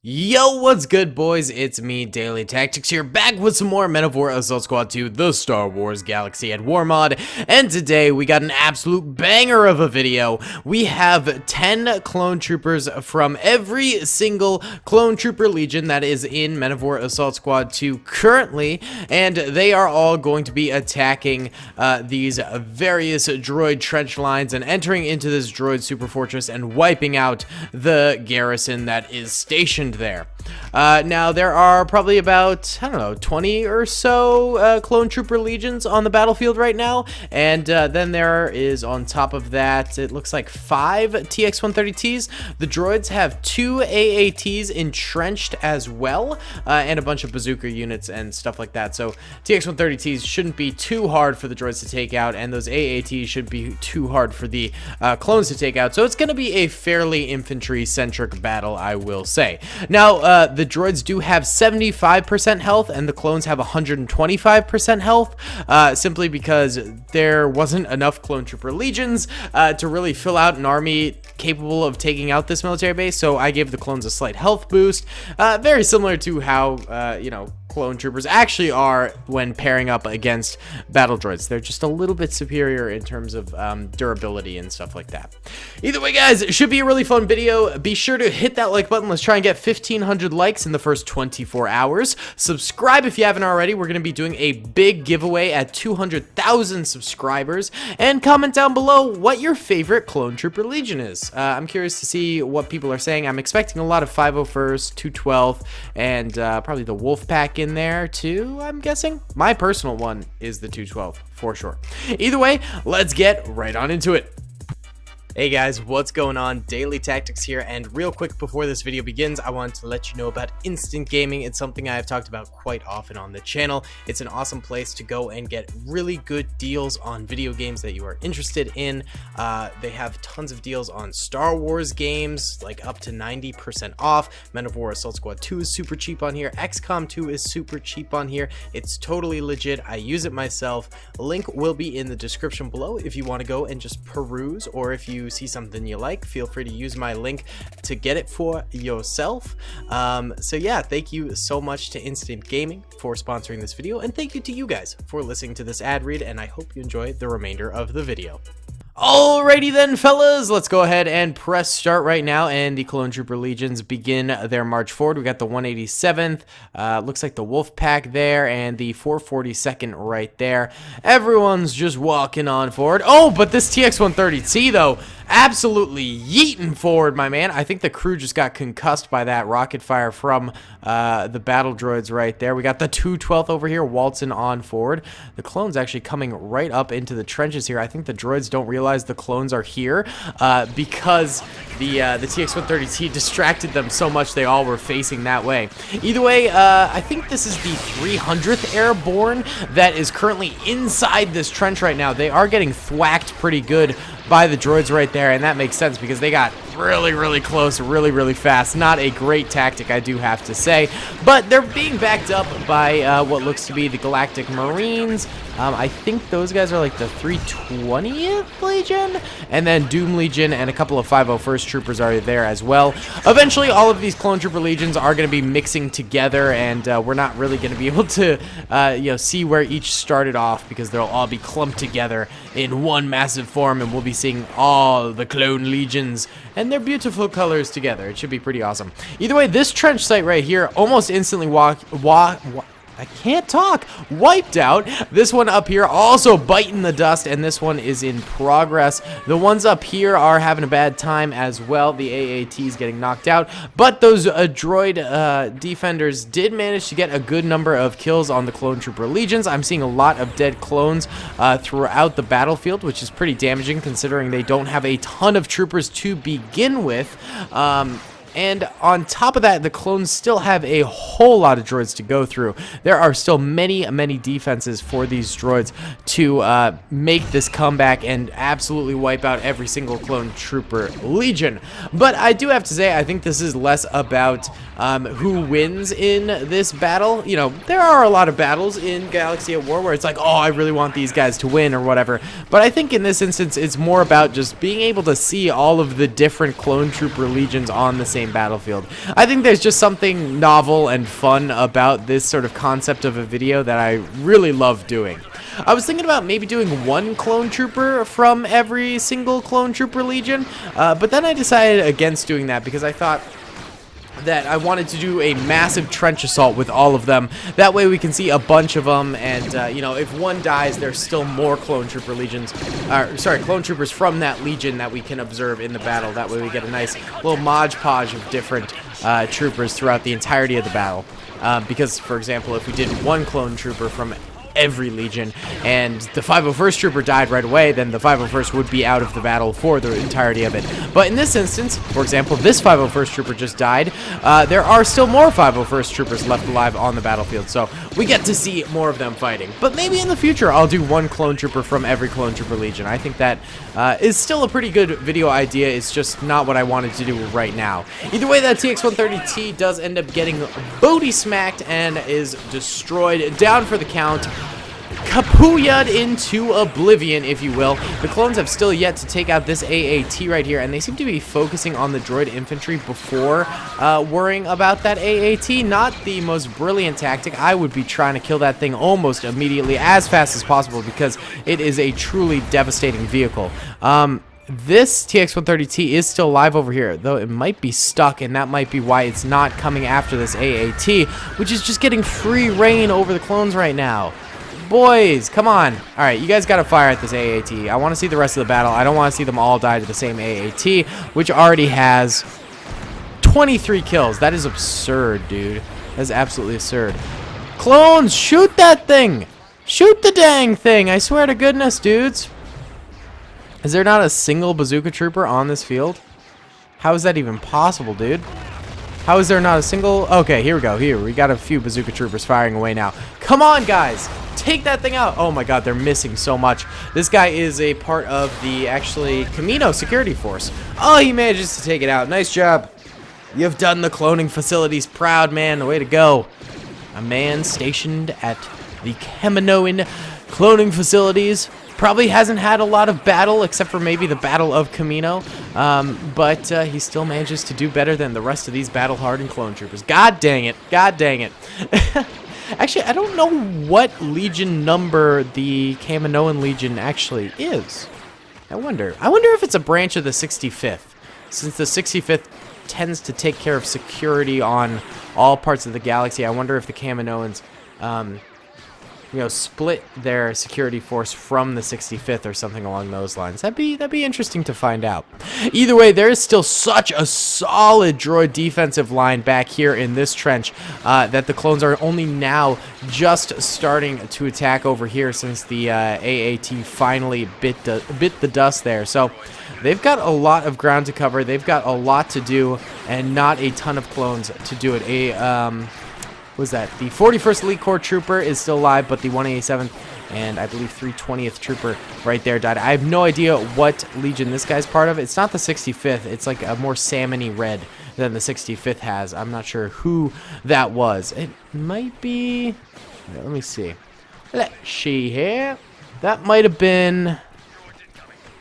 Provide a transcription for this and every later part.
Yo, what's good, boys? It's me, Daily Tactics here, back with some more Men of War Assault Squad 2, the Star Wars Galaxy at War mod, and today we got an absolute banger of a video. We have 10 clone troopers from every single clone trooper legion that is in Men of War Assault Squad 2 currently, and they are all going to be attacking these various droid trench lines and entering into this droid super fortress and wiping out the garrison that is stationed there. Now there are probably about, I don't know, 20 or so clone trooper legions on the battlefield right now, and then there is on top of that, it looks like 5 TX-130Ts. The droids have 2 AATs entrenched as well, and a bunch of bazooka units and stuff like that. So TX-130Ts shouldn't be too hard for the droids to take out, and those AATs shouldn't be too hard for the clones to take out. So it's going to be a fairly infantry-centric battle, I will say. Now, the droids do have 75% health, and the clones have 125% health, simply because there wasn't enough clone trooper legions to really fill out an army capable of taking out this military base, so I gave the clones a slight health boost, very similar to how, you know, clone troopers actually are when pairing up against battle droids. They're just a little bit superior in terms of durability and stuff like that. Either way, guys, it should be a really fun video. Be sure to hit that like button. Let's try and get 1,500 likes in the first 24 hours. Subscribe if you haven't already. We're going to be doing a big giveaway at 200,000 subscribers. And comment down below what your favorite clone trooper legion is. I'm curious to see what people are saying. I'm expecting a lot of 501st, 212th, and probably the Wolf Pack in there too, I'm guessing. My personal one is the 212 for sure. Either way, let's get right on into it. Hey guys, what's going on? Daily Tactics here, and real quick before this video begins, I wanted to let you know about instant gaming. It's something I've talked about quite often on the channel. It's an awesome place to go and get really good deals on video games that you are interested in. They have tons of deals on Star Wars games, like up to 90% off. Men of War Assault Squad 2 is super cheap on here. XCOM 2 is super cheap on here. It's totally legit. I use it myself. Link will be in the description below if you want to go and just peruse, or if you see something you like, feel free to use my link to get it for yourself. So yeah, thank you so much to Instant Gaming for sponsoring this video, and thank you to you guys for listening to this ad read, and I hope you enjoy the remainder of the video. Alrighty then, fellas, let's go ahead and press start right now, and the clone trooper legions begin their march forward. We got the 187th, looks like the Wolf Pack there, and the 442nd right there. Everyone's just walking on forward. Oh, but this TX-130T though, absolutely yeeting forward, my man. I think the crew just got concussed by that rocket fire from the battle droids right there. We got the 212th over here waltzing on forward. The clones actually coming right up into the trenches here. I think the droids don't realize the clones are here because the TX-130T distracted them so much they all were facing that way. Either way, I think this is the 300th Airborne that is currently inside this trench right now. They are getting thwacked pretty good by the droids right there, and that makes sense because they got really close really fast. Not a great tactic, I do have to say, but they're being backed up by what looks to be the Galactic Marines. I think those guys are like the 320th Legion, and then Doom Legion and a couple of 501st troopers are there as well. Eventually all of these clone trooper legions are going to be mixing together, and we're not really going to be able to you know, see where each started off, because they'll all be clumped together in one massive form, and we'll be seeing all the clone legions and their beautiful colors together. It should be pretty awesome. Either way, this trench site right here almost instantly I can't talk. Wiped out. This one up here also biting the dust, and this one is in progress. The ones up here are having a bad time as well. The AATs getting knocked out, but those droid defenders did manage to get a good number of kills on the clone trooper legions. I'm seeing a lot of dead clones throughout the battlefield, which is pretty damaging considering they don't have a ton of troopers to begin with. And on top of that, the clones still have a whole lot of droids to go through. There are still many defenses for these droids to make this comeback and absolutely wipe out every single clone trooper legion. But I do have to say, I think this is less about who wins in this battle. You know, there are a lot of battles in Galaxy at War where it's like, oh, I really want these guys to win or whatever. But I think in this instance, it's more about just being able to see all of the different clone trooper legions on the same same battlefield. I think there's just something novel and fun about this sort of concept of a video that I really love doing. I was thinking about maybe doing one clone trooper from every single clone trooper legion, but then I decided against doing that because I thought that I wanted to do a massive trench assault with all of them. That way we can see a bunch of them, and you know, if one dies, there's still more clone trooper legions, clone troopers from that legion that we can observe in the battle. That way we get a nice little Mod Podge of different troopers throughout the entirety of the battle. Because, for example, if we did one clone trooper from every legion and the 501st trooper died right away, then the 501st would be out of the battle for the entirety of it. But in this instance, for example, this 501st trooper just died. There are still more 501st troopers left alive on the battlefield, so we get to see more of them fighting. But maybe in the future I'll do one clone trooper from every clone trooper legion. I think that is still a pretty good video idea. It's just not what I wanted to do right now. Either way, that TX-130T does end up getting booty smacked and is destroyed, down for the count. Kapooya'd into oblivion, if you will. The clones have still yet to take out this AAT right here, and they seem to be focusing on the droid infantry before worrying about that AAT. Not the most brilliant tactic. I would be trying to kill that thing almost immediately, as fast as possible, because it is a truly devastating vehicle. This TX-130T is still alive over here, though it might be stuck, and that might be why it's not coming after this AAT, which is just getting free reign over the clones right now. Boys, come on. All right, you guys got to fire at this AAT. I want to see the rest of the battle. I don't want to see them all die to the same AAT, which already has 23 kills. That is absurd, dude. That is absolutely absurd. Clones, shoot that thing. Shoot the dang thing. I swear to goodness, dudes. Is there not a single bazooka trooper on this field? How is that even possible, dude? How is there not a single... Okay, here we go. Here, we got a few bazooka troopers firing away now. Come on, guys. Take that thing out. Oh my god, they're missing so much. This guy is a part of the, actually, Camino security force. Oh, he manages to take it out. Nice job. You've done the cloning facilities proud, man. Way to go. A man stationed at the Kaminoan cloning facilities. Probably hasn't had a lot of battle, except for maybe the Battle of Camino. But he still manages to do better than the rest of these battle-hardened clone troopers. God dang it. God dang it. Actually, I don't know what legion number the Kaminoan Legion actually is. I wonder if it's a branch of the 65th, since the 65th tends to take care of security on all parts of the galaxy. I wonder if the Kaminoans, you know, split their security force from the 65th or something along those lines. That'd be interesting to find out. Either way, there is still such a solid droid defensive line back here in this trench that the clones are only now just starting to attack over here since the AAT finally bit the dust there. So they've got a lot of ground to cover. They've got a lot to do, and not a ton of clones to do it. Was that the 41st Elite Corps Trooper is still alive, but the 187th and I believe 320th Trooper right there died. I have no idea what Legion this guy's part of. It's not the 65th. It's like a more salmony red than the 65th has. I'm not sure who that was. It might be... Let me see. Let's see here. That might have been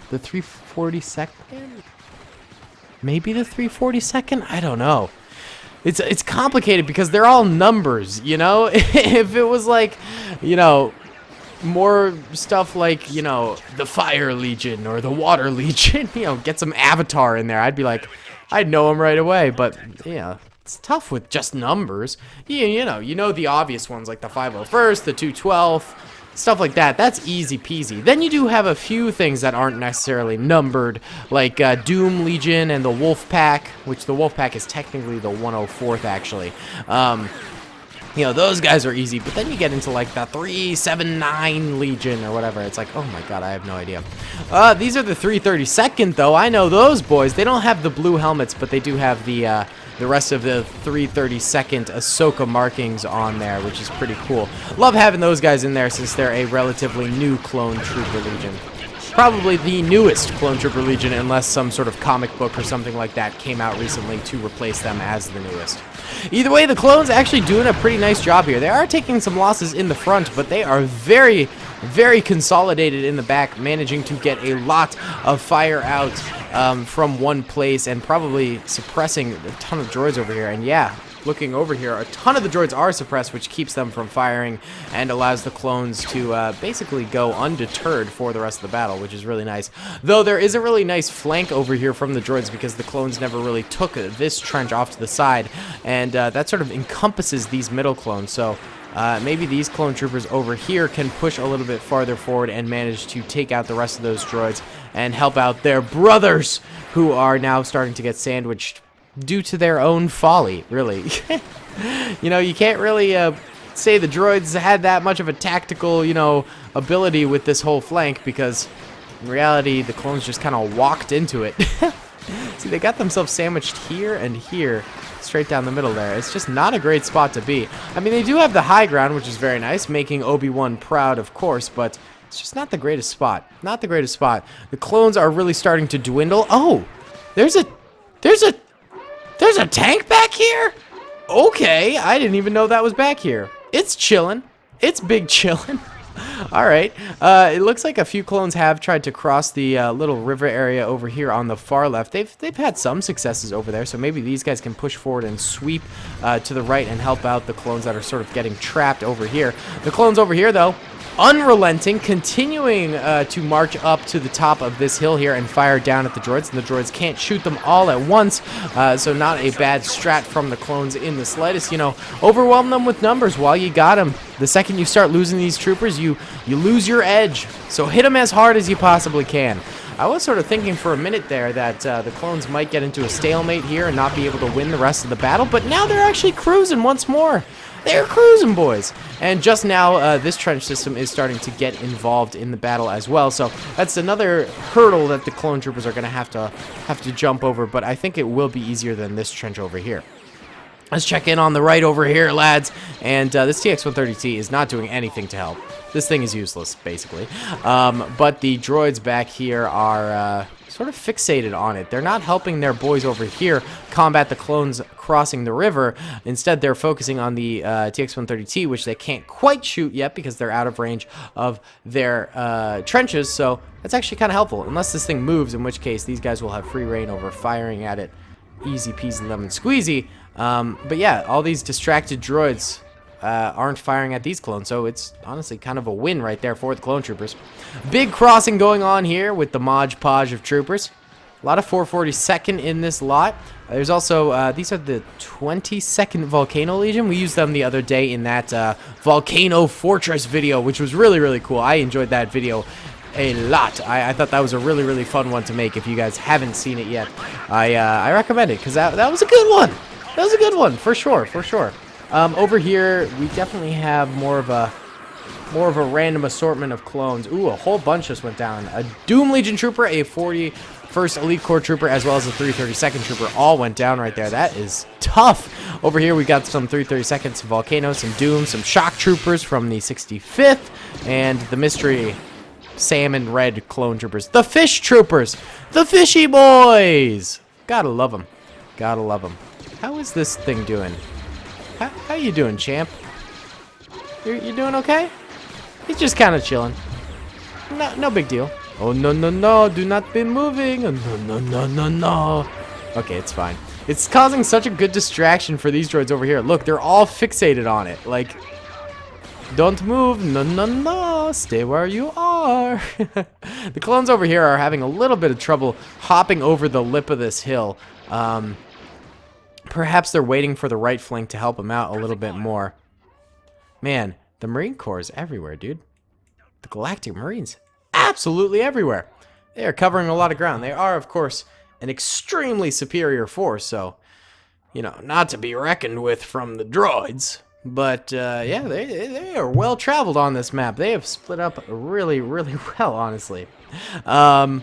the 342nd? Maybe the 342nd? I don't know. It's complicated because they're all numbers, you know? If it was like, you know, more stuff like, you know, the Fire Legion or the Water Legion, you know, get some Avatar in there, I'd be like, I'd know them right away. But, yeah, it's tough with just numbers. You know the obvious ones like the 501st, the 212th, stuff like that. That's easy peasy. Then you do have a few things that aren't necessarily numbered, like Doom Legion and the Wolf Pack, which the Wolf Pack is technically the 104th, actually. You know, those guys are easy, but then you get into like the 379 Legion or whatever. It's like, oh my god, I have no idea. These are the 332nd, though. I know those boys. They don't have the blue helmets, but they do have the rest of the 332nd Ahsoka markings on there, which is pretty cool. Love having those guys in there since they're a relatively new clone trooper legion. Probably the newest clone trooper legion, unless some sort of comic book or something like that came out recently to replace them as the newest. Either way, the clones actually doing a pretty nice job here. They are taking some losses in the front, but they are very very consolidated in the back, managing to get a lot of fire out from one place and probably suppressing a ton of droids over here. And yeah, looking over here, a ton of the droids are suppressed, which keeps them from firing and allows the clones to basically go undeterred for the rest of the battle, which is really nice. Though there is a really nice flank over here from the droids because the clones never really took this trench off to the side, and that sort of encompasses these middle clones. So maybe these clone troopers over here can push a little bit farther forward and manage to take out the rest of those droids and help out their brothers, who are now starting to get sandwiched due to their own folly, really. You know, you can't really say the droids had that much of a tactical, you know, ability with this whole flank, because in reality, the clones just kind of walked into it. See, they got themselves sandwiched here and here, straight down the middle there. It's just not a great spot to be. I mean, they do have the high ground, which is very nice, making Obi-Wan proud, of course, but it's just not the greatest spot. Not the greatest spot. The clones are really starting to dwindle. Oh, there's a tank back here? Okay, I didn't even know that was back here. It's chillin'. It's big chillin'. Alright, it looks like a few clones have tried to cross the little river area over here on the far left. They've had some successes over there, so maybe these guys can push forward and sweep to the right and help out the clones that are sort of getting trapped over here. The clones over here, though, unrelenting, continuing to march up to the top of this hill here and fire down at the droids, and the droids can't shoot them all at once, so not a bad strat from the clones in the slightest. You know, overwhelm them with numbers while you got them. The second you start losing these troopers, you lose your edge, so hit them as hard as you possibly can. I was sort of thinking for a minute there that the clones might get into a stalemate here and not be able to win the rest of the battle, but now they're actually cruising once more. They're cruising, boys. And just now, this trench system is starting to get involved in the battle as well. So that's another hurdle that the clone troopers are going to have to jump over. But I think it will be easier than this trench over here. Let's check in on the right over here, lads. And this TX-130T is not doing anything to help. This thing is useless, basically. But the droids back here are sort of fixated on it. They're not helping their boys over here combat the clones crossing the river. Instead, they're focusing on the TX-130T, which they can't quite shoot yet because they're out of range of their trenches. So that's actually kind of helpful, unless this thing moves, in which case these guys will have free reign over firing at it. Easy peasy lemon squeezy. But yeah, all these distracted droids aren't firing at these clones, so it's honestly kind of a win right there for the clone troopers. Big crossing going on here with the Mod Podge of troopers. A lot of 442nd in this lot. There's also, these are the 22nd Volcano Legion. We used them the other day in that Volcano Fortress video, which was really, really cool. I enjoyed that video a lot. I thought that was a really, really fun one to make. If you guys haven't seen it yet, I recommend it, because that was a good one. That was a good one, for sure, for sure. Over here, we definitely have more of a random assortment of clones. Ooh, a whole bunch just went down. A Doom Legion Trooper, a 41st Elite Corps Trooper, as well as a 332nd Trooper all went down right there. That is tough. Over here, we got some 332nd, some Volcano, some Doom, some Shock Troopers from the 65th, and the Mystery Salmon Red Clone Troopers. The Fish Troopers! The Fishy Boys! Gotta love them. Gotta love them. How is this thing doing? How you doing, champ? You doing okay? He's just kind of chilling. No big deal. Oh, no, do not be moving. Oh, no. Okay, it's fine. It's causing such a good distraction for these droids over here. Look, they're all fixated on it. Like, don't move. No. Stay where you are. The clones over here are having a little bit of trouble hopping over the lip of this hill. Perhaps they're waiting for the right flank to help them out a little bit more. Man, the Marine Corps is everywhere, dude. The Galactic Marines, absolutely everywhere. They are covering a lot of ground. They are, of course, an extremely superior force, so, you know, not to be reckoned with from the droids. But, yeah, they are well traveled on this map. They have split up really, really well, honestly. Alright,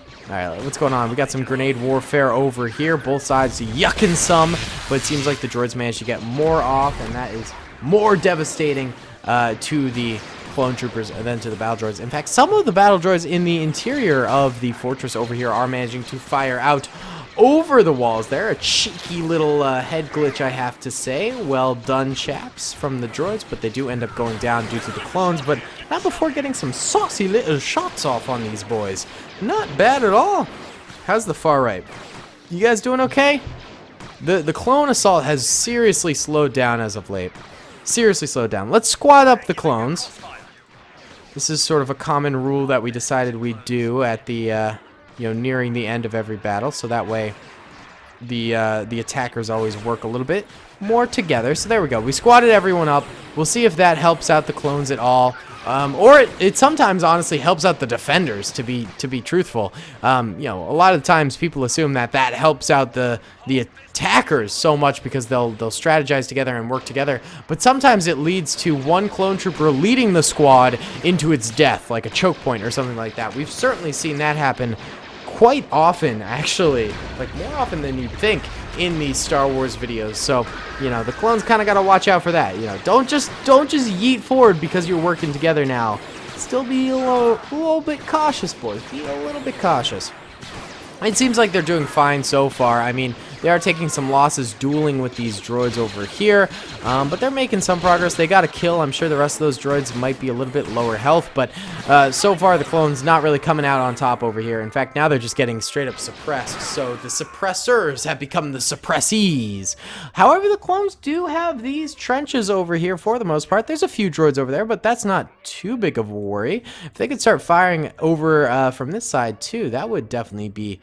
what's going on? We got some grenade warfare over here. Both sides yucking some, but it seems like the droids managed to get more off, and that is more devastating to the clone troopers than to the battle droids. In fact, some of the battle droids in the interior of the fortress over here are managing to fire out over the walls there. A cheeky little head glitch, I have to say. Well done, chaps, from the droids, but they do end up going down due to the clones, but not before getting some saucy little shots off on these boys. Not bad at all. How's the far right? You guys doing okay? The clone assault has seriously slowed down as of late. Seriously slowed down. Let's squad up the clones. This is sort of a common rule that we decided we'd do at the, nearing the end of every battle, so that way the attackers always work a little bit more together. So there we go. We squatted everyone up. We'll see if that helps out the clones at all. Or it sometimes honestly helps out the defenders, to be truthful. A lot of times people assume that helps out the attackers so much because they'll strategize together and work together. But sometimes it leads to one clone trooper leading the squad into its death, like a choke point or something like that. We've certainly seen that happen quite often, actually, like more often than you'd think in these Star Wars videos. So, the clones kind of got to watch out for that. Don't just yeet forward because you're working together now. Still be a little bit cautious, boys. Be a little bit cautious. It seems like they're doing fine so far. I mean, they are taking some losses dueling with these droids over here, but they're making some progress. They got a kill. I'm sure the rest of those droids might be a little bit lower health, but so far the clones not really coming out on top over here. In fact, now they're just getting straight up suppressed, so the suppressors have become the suppressees. However, the clones do have these trenches over here for the most part. There's a few droids over there, but that's not too big of a worry. If they could start firing over from this side too, that would definitely be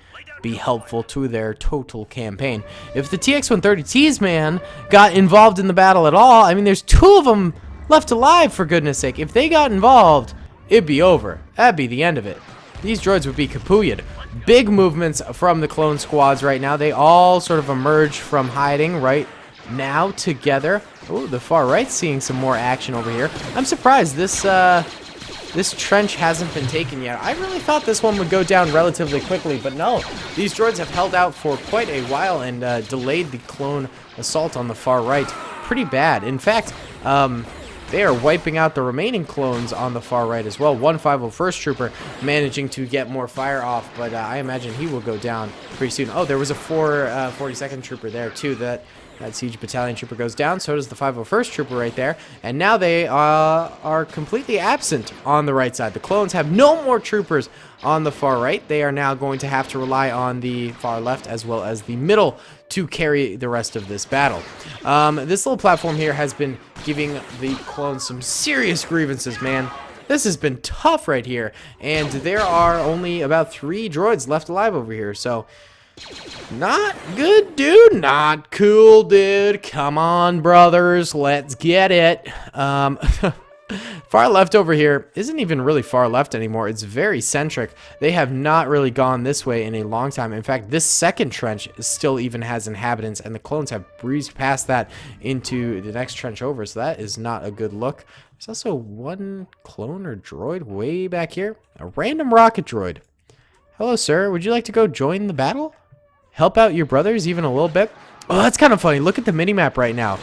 helpful to their total campaign. If the TX-130Ts, man, got involved in the battle at all, I mean, there's 2 of them left alive, for goodness sake. If they got involved, it'd be over. That'd be the end of it. These droids would be kapooyed. Big movements from the clone squads right now. They all sort of emerge from hiding right now together. Oh, the far right seeing some more action over here. I'm surprised this trench hasn't been taken yet. I really thought this one would go down relatively quickly, but no. These droids have held out for quite a while and delayed the clone assault on the far right pretty bad. In fact, they are wiping out the remaining clones on the far right as well. 151st Trooper managing to get more fire off, but I imagine he will go down pretty soon. Oh, there was a 42nd Trooper there too. That Siege Battalion Trooper goes down, so does the 501st Trooper right there, and now they are completely absent on the right side. The clones have no more troopers on the far right. They are now going to have to rely on the far left as well as the middle to carry the rest of this battle. This little platform here has been giving the clones some serious grievances, man. This has been tough right here, and there are only about 3 droids left alive over here, so not good, dude. Not cool, dude. Come on, brothers. Let's get it. Far left over here isn't even really far left anymore. It's very centric. They have not really gone this way in a long time. In fact, this second trench still even has inhabitants, and the clones have breezed past that into the next trench over, so that is not a good look. There's also one clone or droid way back here. A random rocket droid. Hello, sir. Would you like to go join the battle? Help out your brothers even a little bit? Oh, that's kind of funny. Look at the minimap right now.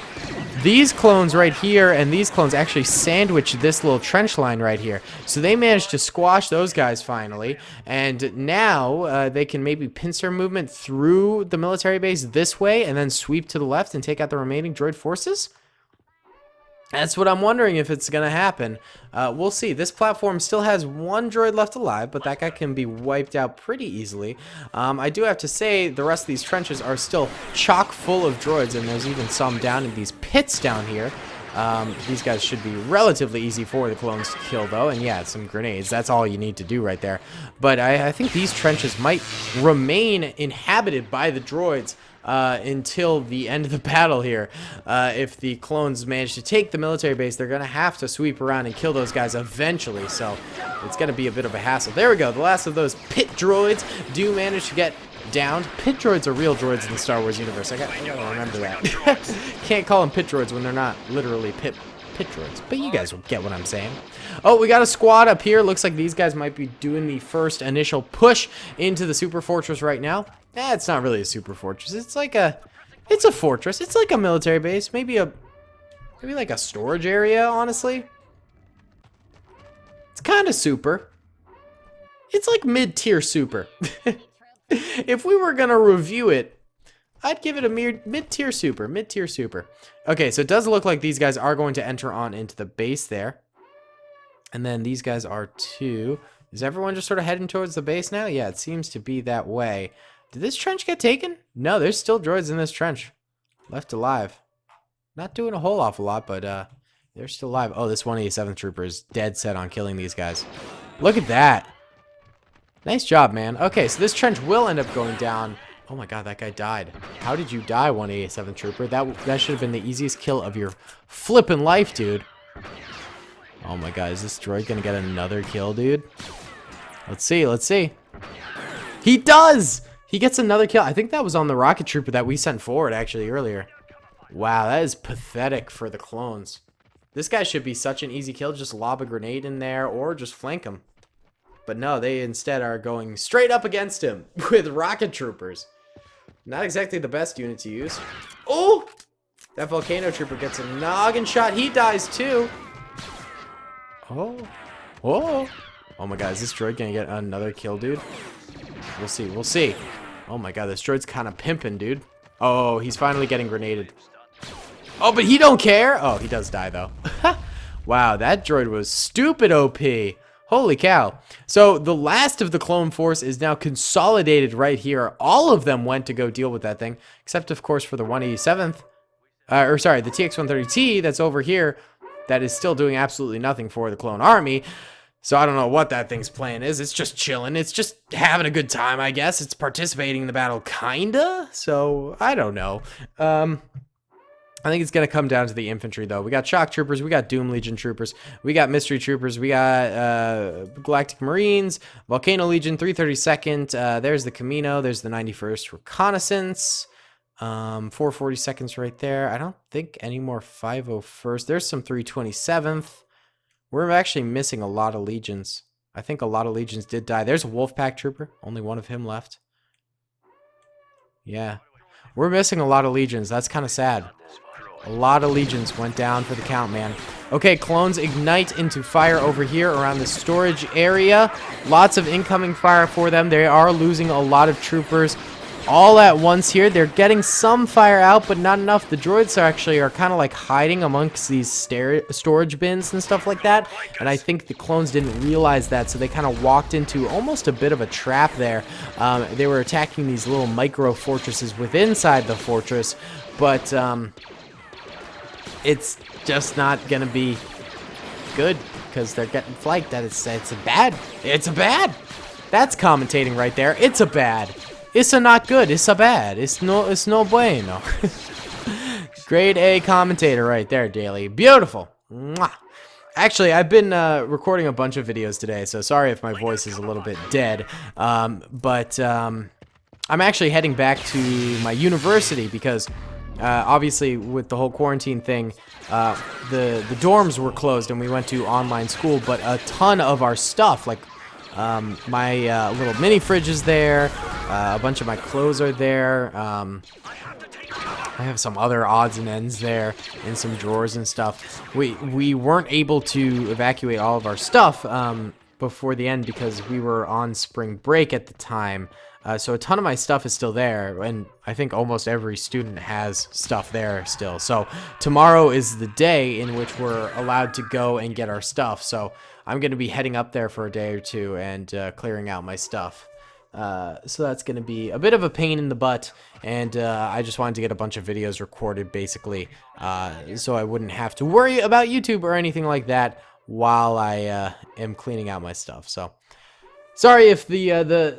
These clones right here and these clones actually sandwich this little trench line right here. So they managed to squash those guys finally. And now they can maybe pincer movement through the military base this way and then sweep to the left and take out the remaining droid forces? That's what I'm wondering if it's going to happen. We'll see. This platform still has 1 droid left alive, but that guy can be wiped out pretty easily. I do have to say the rest of these trenches are still chock full of droids, and there's even some down in these pits down here. These guys should be relatively easy for the clones to kill, though. And yeah, some grenades. That's all you need to do right there. But I think these trenches might remain inhabited by the droids until the end of the battle here. If the clones manage to take the military base, they're going to have to sweep around and kill those guys eventually. So it's going to be a bit of a hassle. There we go. The last of those pit droids do manage to get downed. Pit droids are real droids in the Star Wars universe. I gotta remember that. Can't call them pit droids when they're not literally pit droids. But you guys will get what I'm saying. Oh, we got a squad up here. Looks like these guys might be doing the first initial push into the super fortress right now. It's not really a super fortress. It's a fortress. It's like a military base. Maybe like a storage area, honestly. It's kind of super. It's like mid-tier super. If we were gonna review it, I'd give it a mid-tier super. Mid-tier super. Okay, so it does look like these guys are going to enter on into the base there. And then these guys are too. Is everyone just sort of heading towards the base now? Yeah, it seems to be that way. Did this trench get taken? No, there's still droids in this trench. Left alive. Not doing a whole awful lot, but they're still alive. Oh, this 187th Trooper is dead set on killing these guys. Look at that. Nice job, man. Okay, so this trench will end up going down. Oh my god, that guy died. How did you die, 187th Trooper? That should have been the easiest kill of your flippin' life, dude. Oh my god, is this droid gonna get another kill, dude? Let's see, let's see. He does! He gets another kill. I think that was on the rocket trooper that we sent forward, actually, earlier. Wow, that is pathetic for the clones. This guy should be such an easy kill. Just lob a grenade in there or just flank him. But no, they instead are going straight up against him with rocket troopers. Not exactly the best unit to use. Oh! That volcano trooper gets a noggin shot. He dies too. Oh. Oh. Oh my god, is this droid gonna get another kill, dude? We'll see, we'll see. Oh my god, this droid's kind of pimping, dude. Oh, he's finally getting grenaded. Oh, but he don't care. Oh, he does die, though. Wow, that droid was stupid OP. Holy cow. So the last of the clone force is now consolidated right here. All of them went to go deal with that thing, except, of course, for the 187th. Or, sorry, the TX-130T that's over here that is still doing absolutely nothing for the clone army. So I don't know what that thing's plan is. It's just chilling. It's just having a good time, I guess. It's participating in the battle, kinda. So I don't know. I think it's going to come down to the infantry, though. We got shock troopers. We got Doom Legion troopers. We got mystery troopers. We got Galactic Marines, Volcano Legion, 332nd. There's the Camino. There's the 91st Reconnaissance. 442nd right there. I don't think any more 501st. There's some 327th. We're actually missing a lot of legions. I think a lot of legions did die. There's a Wolfpack trooper. Only one of him left. Yeah. We're missing a lot of legions. That's kind of sad. A lot of legions went down for the count, man. Okay, clones ignite into fire over here around the storage area. Lots of incoming fire for them. They are losing a lot of troopers all at once here. They're getting some fire out, but not enough. The droids are kind of like hiding amongst these storage bins and stuff like that. And I think the clones didn't realize that, so they kind of walked into almost a bit of a trap there. They were attacking these little micro fortresses within inside the fortress, but it's just not gonna be good because they're getting flanked. That it's a bad. That's commentating right there. It's a bad. It's a not good. It's a bad. It's no bueno. Grade A commentator right there, Daily. Beautiful. Mwah. Actually, I've been recording a bunch of videos today, so sorry if my voice is a little bit dead. But I'm actually heading back to my university because obviously with the whole quarantine thing, the dorms were closed and we went to online school, but a ton of our stuff, like my little mini fridge is there, a bunch of my clothes are there, I have some other odds and ends there in some drawers and stuff. We weren't able to evacuate all of our stuff before the end because we were on spring break at the time. So a ton of my stuff is still there, and I think almost every student has stuff there still. So tomorrow is the day in which we're allowed to go and get our stuff. So I'm going to be heading up there for a day or two and clearing out my stuff. So that's going to be a bit of a pain in the butt, and I just wanted to get a bunch of videos recorded, basically, so I wouldn't have to worry about YouTube or anything like that while I am cleaning out my stuff. So sorry if the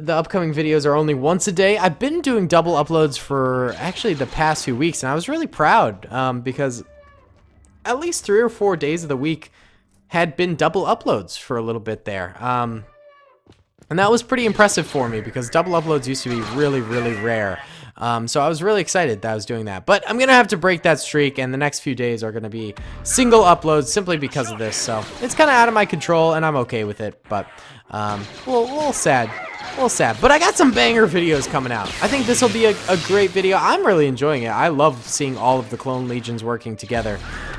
upcoming videos are only once a day. I've been doing double uploads for actually the past few weeks, and I was really proud because at least 3 or 4 days of the week had been double uploads for a little bit there. And that was pretty impressive for me because double uploads used to be really, really rare. So I was really excited that I was doing that. But I'm going to have to break that streak, and the next few days are going to be single uploads simply because of this. So it's kind of out of my control, and I'm okay with it. But a little sad. A little sad. But I got some banger videos coming out. I think this will be a great video. I'm really enjoying it. I love seeing all of the clone legions working together.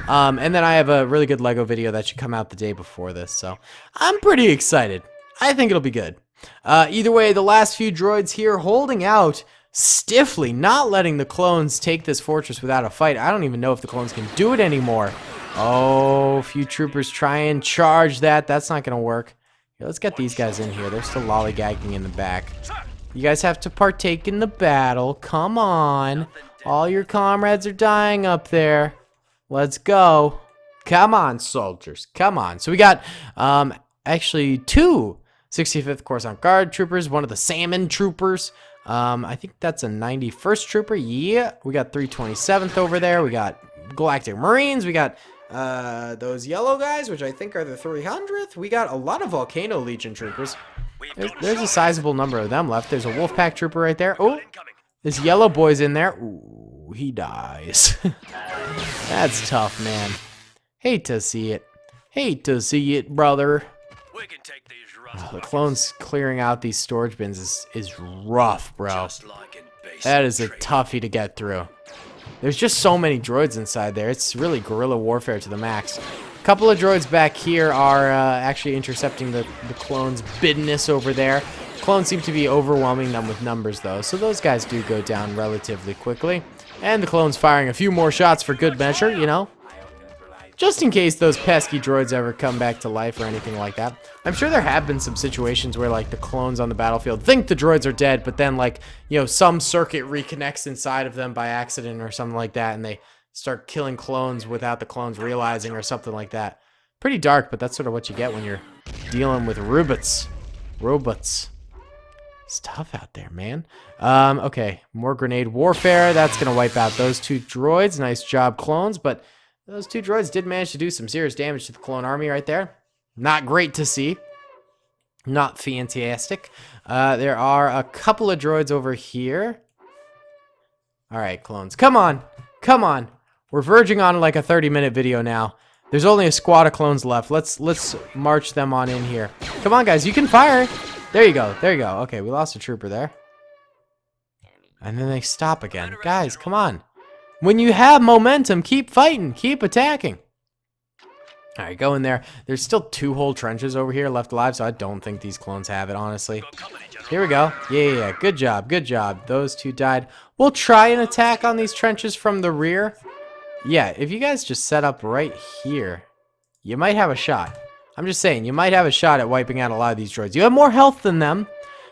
And then I have a really good Lego video that should come out the day before this. So I'm pretty excited. I think it'll be good. Either way, the last few droids here holding out stiffly, not letting the clones take this fortress without a fight. I don't even know if the clones can do it anymore. Oh, a few troopers try and charge that. That's not going to work. Here, let's get these guys in here. They're still lollygagging in the back. You guys have to partake in the battle. Come on. All your comrades are dying up there. Let's go. Come on, soldiers. Come on. So we got actually two 65th Coruscant Guard troopers, one of the Salmon troopers. I think that's a 91st trooper. Yeah. We got 327th over there. We got Galactic Marines. We got those yellow guys, which I think are the 300th. We got a lot of Volcano Legion troopers. There's a sizable number of them left. There's a Wolfpack trooper right there. Oh, this yellow boy's in there. Ooh, he dies. That's tough, man. Hate to see it. Hate to see it, brother. Oh, the clones clearing out these storage bins is rough, bro. That is a toughie to get through. There's just so many droids inside there. It's really guerrilla warfare to the max. A couple of droids back here are actually intercepting the clones' business over there. Clones seem to be overwhelming them with numbers, though, so those guys do go down relatively quickly. And the clones firing a few more shots for good measure, you know? Just in case those pesky droids ever come back to life or anything like that. I'm sure there have been some situations where, like, the clones on the battlefield think the droids are dead, but then, like, you know, some circuit reconnects inside of them by accident or something like that, and they start killing clones without the clones realizing or something like that. Pretty dark, but that's sort of what you get when you're dealing with robots. It's tough out there, man. Okay, more grenade warfare. That's going to wipe out those two droids. Nice job, clones, but those two droids did manage to do some serious damage to the clone army right there. Not great to see. Not fantastic. There are a couple of droids over here. All right, clones. Come on. Come on. We're verging on like a 30-minute video now. There's only a squad of clones left. Let's march them on in here. Come on, guys. You can fire. There you go. There you go. Okay, we lost a trooper there. And then they stop again. Guys, come on. When you have momentum, keep fighting. Keep attacking. All right, go in there. There's still two whole trenches over here left alive, so I don't think these clones have it, honestly. Here we go. Yeah. Good job. Good job. Those two died. We'll try an attack on these trenches from the rear. Yeah, if you guys just set up right here, you might have a shot. I'm just saying, you might have a shot at wiping out a lot of these droids. You have more health than them.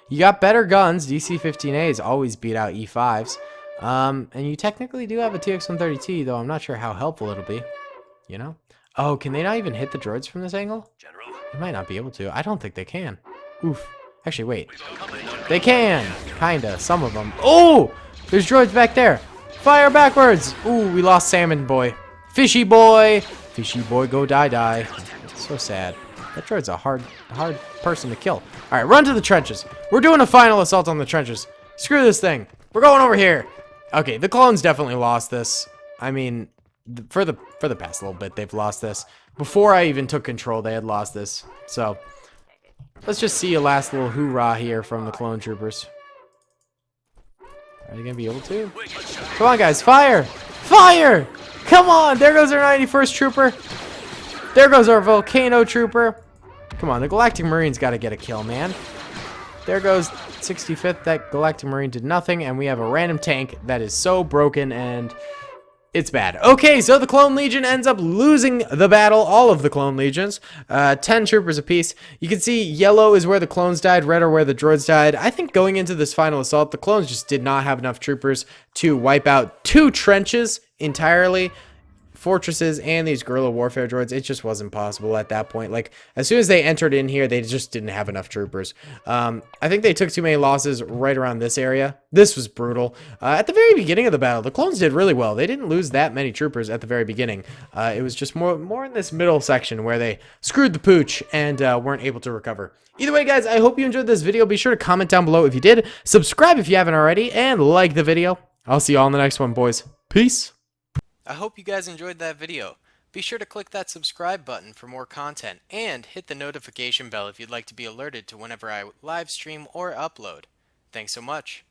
You got better guns. DC-15As always beat out E5s. And you technically do have a TX-130T, though I'm not sure how helpful it'll be. You know? Oh, can they not even hit the droids from this angle? They might not be able to. I don't think they can. Oof. Actually, wait. They can! Kinda. Some of them. Oh! There's droids back there. Fire backwards! Ooh, we lost Salmon Boy. Fishy Boy! Fishy Boy, go die. So sad. That droid's a hard person to kill. Alright, run to the trenches. We're doing a final assault on the trenches. Screw this thing. We're going over here. Okay, the clones definitely lost this. I mean, for the past little bit, they've lost this. Before I even took control, they had lost this. So, let's just see a last little hoorah here from the clone troopers. Are they going to be able to? Come on, guys. Fire! Fire! Come on! There goes our 91st trooper. There goes our Volcano trooper. Come on, the Galactic Marine's got to get a kill, man. There goes 65th. That Galactic Marine did nothing, and we have a random tank that is so broken, and it's bad. Okay, so the Clone Legion ends up losing the battle, all of the Clone Legions, 10 troopers apiece. You can see yellow is where the clones died, red are where the droids died. I think going into this final assault, the clones just did not have enough troopers to wipe out 2 trenches entirely. Fortresses and these guerrilla warfare droids, it just wasn't possible at that point. Like, as soon as they entered in here, they just didn't have enough troopers. I think they took too many losses right around this area. This was brutal. At the very beginning of the battle, the clones did really well. They didn't lose that many troopers at the very beginning. It was just more in this middle section where they screwed the pooch and weren't able to recover. Either way, guys, I hope you enjoyed this video. Be sure to comment down below if you did. Subscribe if you haven't already, and like the video. I'll see you all in the next one, boys. Peace. I hope you guys enjoyed that video. Be sure to click that subscribe button for more content, and hit the notification bell if you'd like to be alerted to whenever I live stream or upload. Thanks so much.